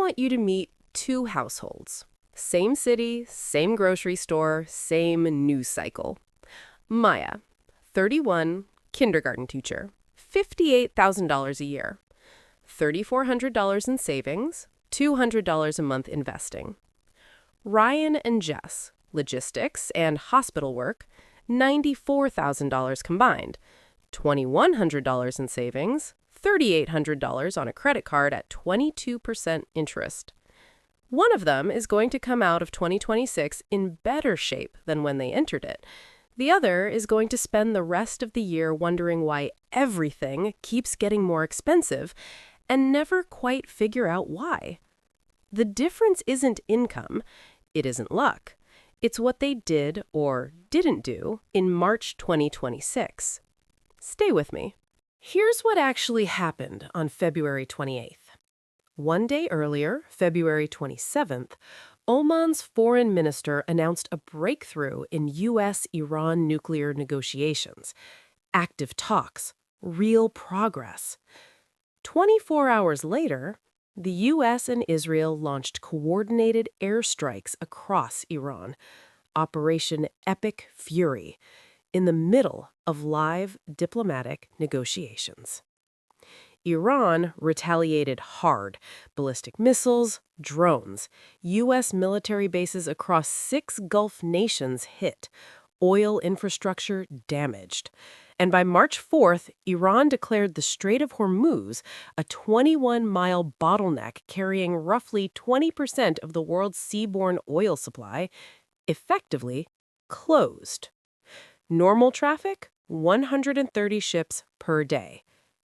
want you to meet two households. Same city, same grocery store, same news cycle. Maya, 31, kindergarten teacher, $58,000 a year, $3,400 in savings, $200 a month investing. Ryan and Jess, logistics and hospital work, $94,000 combined, $2,100 in savings, $3,800 on a credit card at 22% interest. One of them is going to come out of 2026 in better shape than when they entered it. The other is going to spend the rest of the year wondering why everything keeps getting more expensive and never quite figure out why. The difference isn't income, it isn't luck. It's what they did or didn't do in March 2026. Stay with me. Here's what actually happened on February 28th. One day earlier, February 27th, Oman's foreign minister announced a breakthrough in U.S.-Iran nuclear negotiations. Active talks, real progress. 24 hours later, the U.S. and Israel launched coordinated airstrikes across Iran, Operation Epic Fury, in the middle of live diplomatic negotiations. Iran retaliated hard. Ballistic missiles, drones, U.S. military bases across 6 Gulf nations hit, oil infrastructure damaged. And by March 4th, Iran declared the Strait of Hormuz, a 21-mile bottleneck carrying roughly 20% of the world's seaborne oil supply, effectively closed. Normal traffic, 130 ships per day.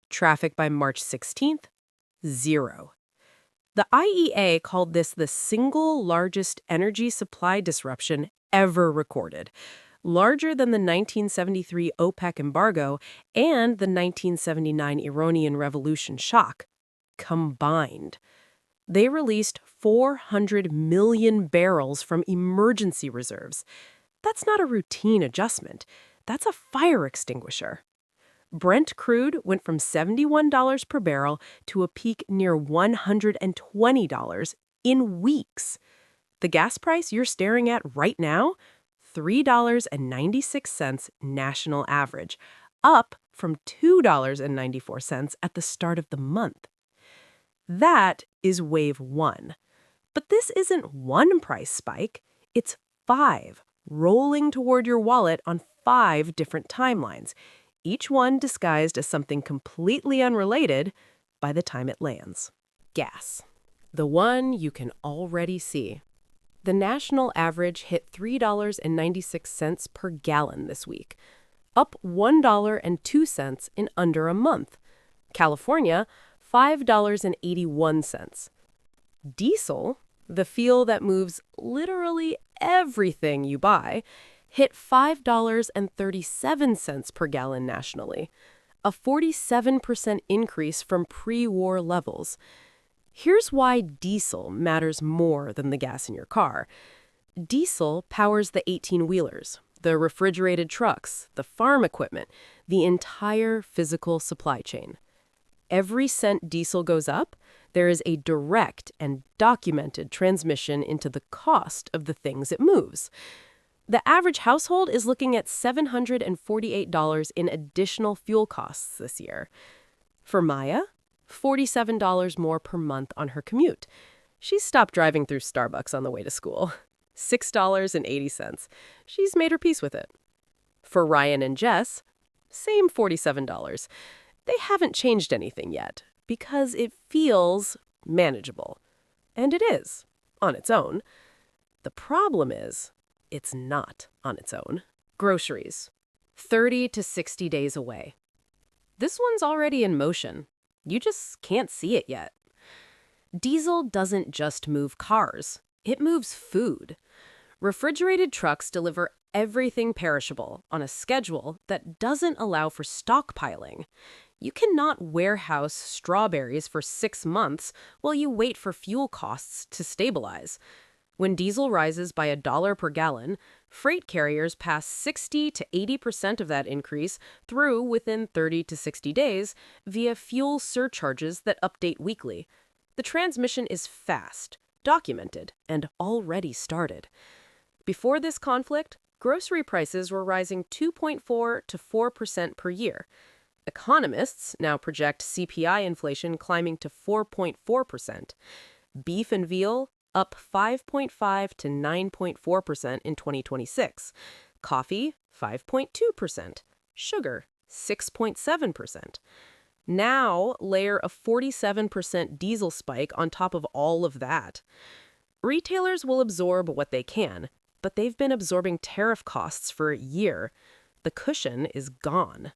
Traffic by March 16th, 0. The IEA called this the single largest energy supply disruption ever recorded, larger than the 1973 OPEC embargo and the 1979 Iranian Revolution shock combined. They released 400 million barrels from emergency reserves. That's not a routine adjustment. That's a fire extinguisher. Brent crude went from $71 per barrel to a peak near $120 in weeks. The gas price you're staring at right now, $3.96 national average, up from $2.94 at the start of the month. That is wave 1. But this isn't one price spike, it's 5, rolling toward your wallet on 5 different timelines, each one disguised as something completely unrelated by the time it lands. Gas. The one you can already see. The national average hit $3.96 per gallon this week, up $1.02 in under a month. California, $5.81. Diesel, the fuel that moves literally everything you buy, hit $5.37 per gallon nationally, a 47% increase from pre-war levels. Here's why diesel matters more than the gas in your car. Diesel powers the 18-wheelers, the refrigerated trucks, the farm equipment, the entire physical supply chain. Every cent diesel goes up, there is a direct and documented transmission into the cost of the things it moves. The average household is looking at $748 in additional fuel costs this year. For Maya, $47 more per month on her commute. She's stopped driving through Starbucks on the way to school. $6.80. She's made her peace with it. For Ryan and Jess, same $47. They haven't changed anything yet because it feels manageable. And it is, on its own. The problem is, it's not on its own. Groceries. 30 to 60 days away. This one's already in motion. You just can't see it yet. Diesel doesn't just move cars. It moves food. Refrigerated trucks deliver everything perishable on a schedule that doesn't allow for stockpiling. You cannot warehouse strawberries for 6 months while you wait for fuel costs to stabilize. When diesel rises by $1 per gallon, freight carriers pass 60 to 80% of that increase through within 30 to 60 days via fuel surcharges that update weekly. The transmission is fast, documented, and already started. Before this conflict, grocery prices were rising 2.4 to 4% per year. Economists now project CPI inflation climbing to 4.4%. Beef and veal up 5.5 to 9.4% in 2026. Coffee 5.2%. Sugar 6.7%. Now layer a 47% diesel spike on top of all of that. Retailers will absorb what they can, but they've been absorbing tariff costs for a year. The cushion is gone.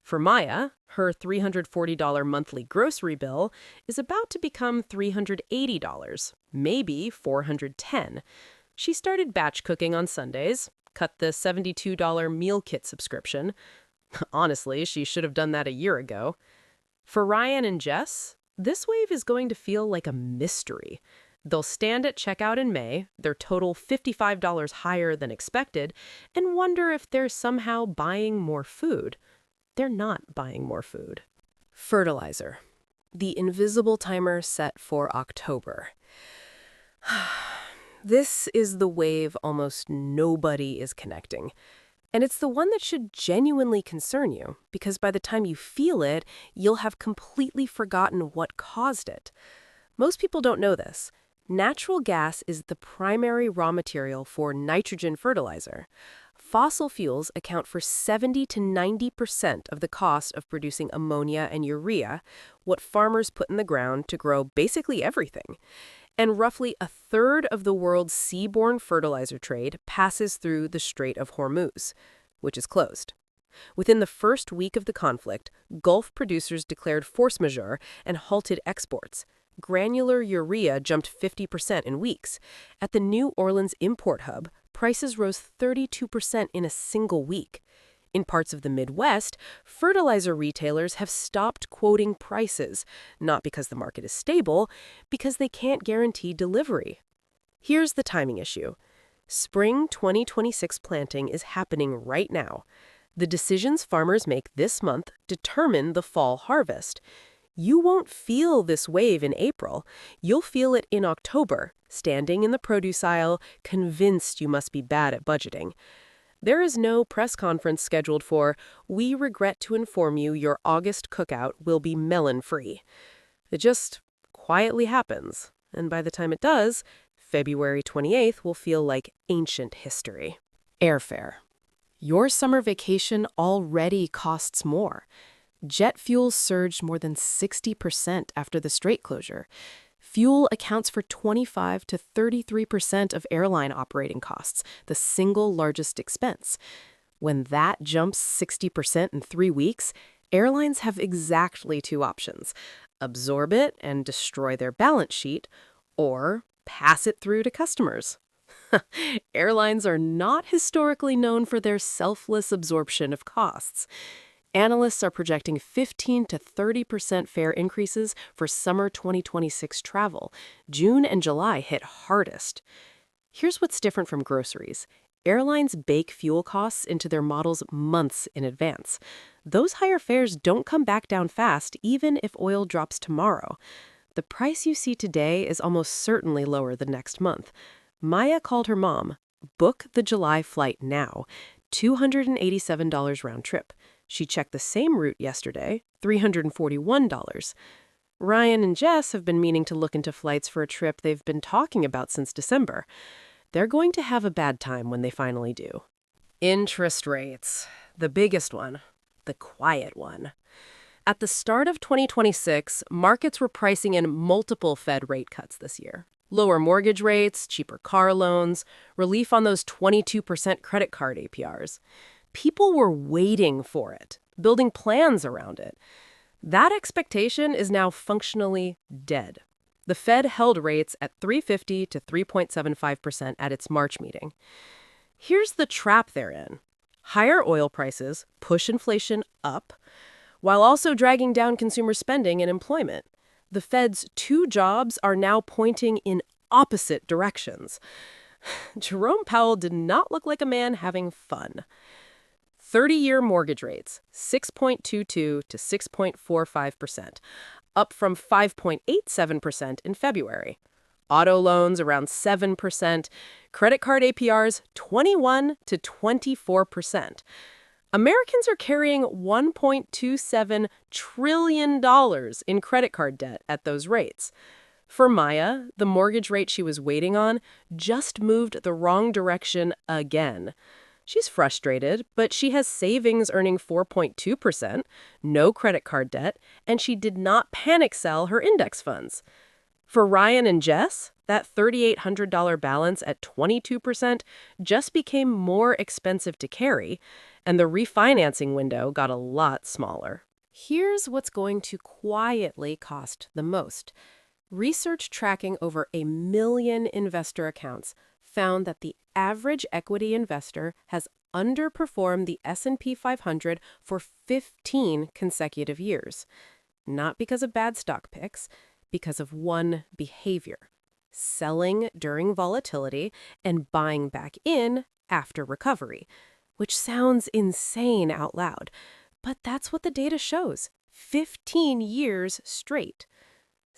For Maya, her $340 monthly grocery bill is about to become $380, maybe $410. She started batch cooking on Sundays, cut the $72 meal kit subscription. Honestly, she should have done that a year ago. For Ryan and Jess, this wave is going to feel like a mystery. They'll stand at checkout in May, their total $55 higher than expected, and wonder if they're somehow buying more food. They're not buying more food. Fertilizer. The invisible timer set for October. This is the wave almost nobody is connecting. And it's the one that should genuinely concern you, because by the time you feel it, you'll have completely forgotten what caused it. Most people don't know this. Natural gas is the primary raw material for nitrogen fertilizer. Fossil fuels account for 70 to 90% of the cost of producing ammonia and urea, what farmers put in the ground to grow basically everything. And roughly a third of the world's seaborne fertilizer trade passes through the Strait of Hormuz, which is closed. Within the first week of the conflict, Gulf producers declared force majeure and halted exports. Granular urea jumped 50% in weeks. At the New Orleans import hub, prices rose 32% in a single week. In parts of the Midwest, fertilizer retailers have stopped quoting prices, not because the market is stable, because they can't guarantee delivery. Here's the timing issue. Spring 2026 planting is happening right now. The decisions farmers make this month determine the fall harvest. You won't feel this wave in April. You'll feel it in October, standing in the produce aisle, convinced you must be bad at budgeting. There is no press conference scheduled for, "We regret to inform you your August cookout will be melon-free." It just quietly happens, and by the time it does, February 28th will feel like ancient history. Airfare. Your summer vacation already costs more. Jet fuel surged more than 60% after the strait closure. Fuel accounts for 25 to 33% of airline operating costs, the single largest expense. When that jumps 60% in 3 weeks, airlines have exactly two options: absorb it and destroy their balance sheet, or pass it through to customers. Airlines are not historically known for their selfless absorption of costs. Analysts are projecting 15 to 30% fare increases for summer 2026 travel. June and July hit hardest. Here's what's different from groceries. Airlines bake fuel costs into their models months in advance. Those higher fares don't come back down fast, even if oil drops tomorrow. The price you see today is almost certainly lower the next month. Maya called her mom. Book the July flight now. $287 round trip. She checked the same route yesterday, $341. Ryan and Jess have been meaning to look into flights for a trip they've been talking about since December. They're going to have a bad time when they finally do. Interest rates. The biggest one. The quiet one. At the start of 2026, markets were pricing in multiple Fed rate cuts this year. Lower mortgage rates, cheaper car loans, relief on those 22% credit card APRs. People were waiting for it, building plans around it. That expectation is now functionally dead. The Fed held rates at 3.50 to 3.75% at its March meeting. Here's the trap they're in. Higher oil prices push inflation up, while also dragging down consumer spending and employment. The Fed's two jobs are now pointing in opposite directions. Jerome Powell did not look like a man having fun. 30-year mortgage rates, 6.22 to 6.45%. up from 5.87% in February. Auto loans around 7%, credit card APRs 21 to 24%. Americans are carrying $1.27 trillion in credit card debt at those rates. For Maya, the mortgage rate she was waiting on just moved the wrong direction again. She's frustrated, but she has savings earning 4.2%, no credit card debt, and she did not panic sell her index funds. For Ryan and Jess, that $3,800 balance at 22% just became more expensive to carry, and the refinancing window got a lot smaller. Here's what's going to quietly cost the most. Research tracking over 1 million investor accounts found that the average equity investor has underperformed the S&P 500 for 15 consecutive years. Not because of bad stock picks, because of one behavior: selling during volatility and buying back in after recovery, which sounds insane out loud, but that's what the data shows. 15 years straight.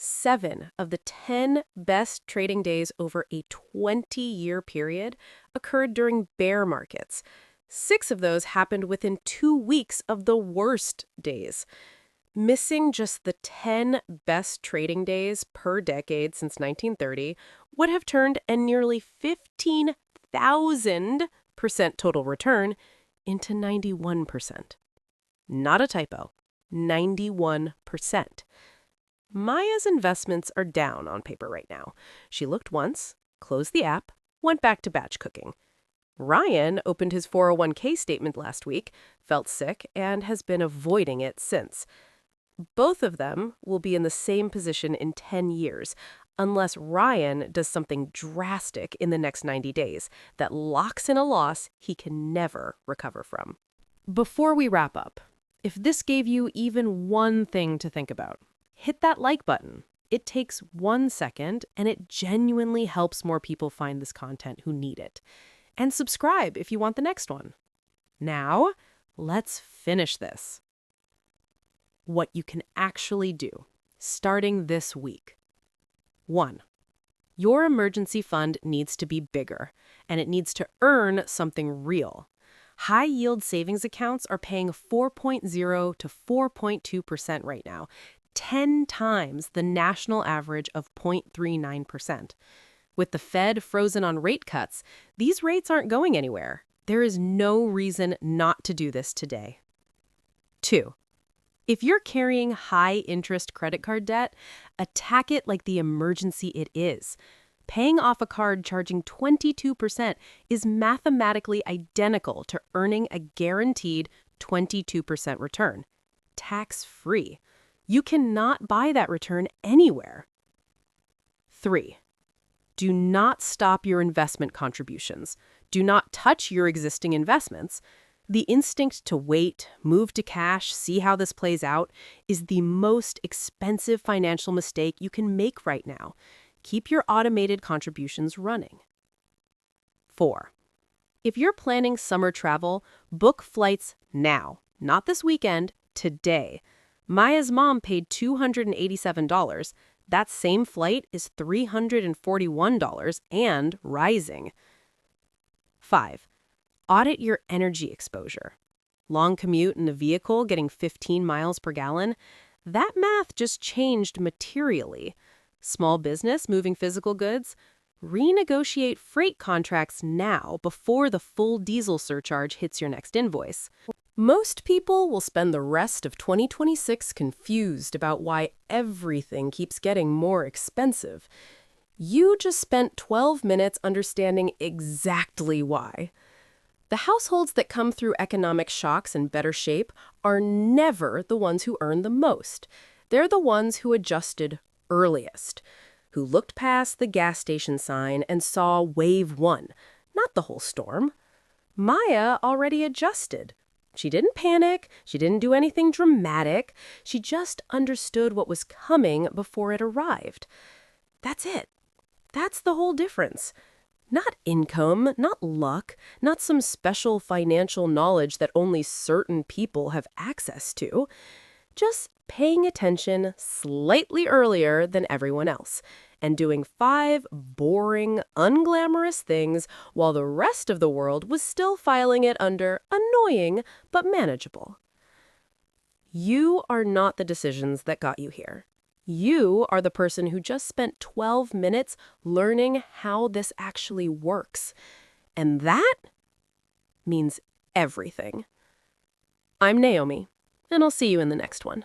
7 of the 10 best trading days over a 20-year period occurred during bear markets. 6 of those happened within 2 weeks of the worst days. Missing just the 10 best trading days per decade since 1930 would have turned a nearly 15,000% total return into 91%. Not a typo, 91%. Maya's investments are down on paper right now. She looked once, closed the app, went back to batch cooking. Ryan opened his 401k statement last week, felt sick, and has been avoiding it since. Both of them will be in the same position in 10 years, unless Ryan does something drastic in the next 90 days that locks in a loss he can never recover from. Before we wrap up, if this gave you even one thing to think about, hit that like button. It takes 1 second, and it genuinely helps more people find this content who need it. And subscribe if you want the next one. Now, let's finish this. What you can actually do, starting this week. 1. Your emergency fund needs to be bigger, and it needs to earn something real. High-yield savings accounts are paying 4.0 to 4.2% right now, 10 times the national average of 0.39%. With the Fed frozen on rate cuts, these rates aren't going anywhere. There is no reason not to do this today. 2. If you're carrying high-interest credit card debt, attack it like the emergency it is. Paying off a card charging 22% is mathematically identical to earning a guaranteed 22% return, tax-free. You cannot buy that return anywhere. 3. Do not stop your investment contributions. Do not touch your existing investments. The instinct to wait, move to cash, see how this plays out is the most expensive financial mistake you can make right now. Keep your automated contributions running. 4. If you're planning summer travel, book flights now, not this weekend, today. Maya's mom paid $287. That same flight is $341 and rising. 5. Audit your energy exposure. Long commute in a vehicle getting 15 miles per gallon? That math just changed materially. Small business moving physical goods? Renegotiate freight contracts now before the full diesel surcharge hits your next invoice. Most people will spend the rest of 2026 confused about why everything keeps getting more expensive. You just spent 12 minutes understanding exactly why. The households that come through economic shocks in better shape are never the ones who earn the most. They're the ones who adjusted earliest, who looked past the gas station sign and saw wave 1, not the whole storm. Maya already adjusted. She didn't panic. She didn't do anything dramatic. She just understood what was coming before it arrived. That's it. That's the whole difference. Not income, not luck, not some special financial knowledge that only certain people have access to. Just paying attention slightly earlier than everyone else, and doing 5 boring, unglamorous things while the rest of the world was still filing it under annoying but manageable. You are not the decisions that got you here. You are the person who just spent 12 minutes learning how this actually works. And that means everything. I'm Naomi, and I'll see you in the next one.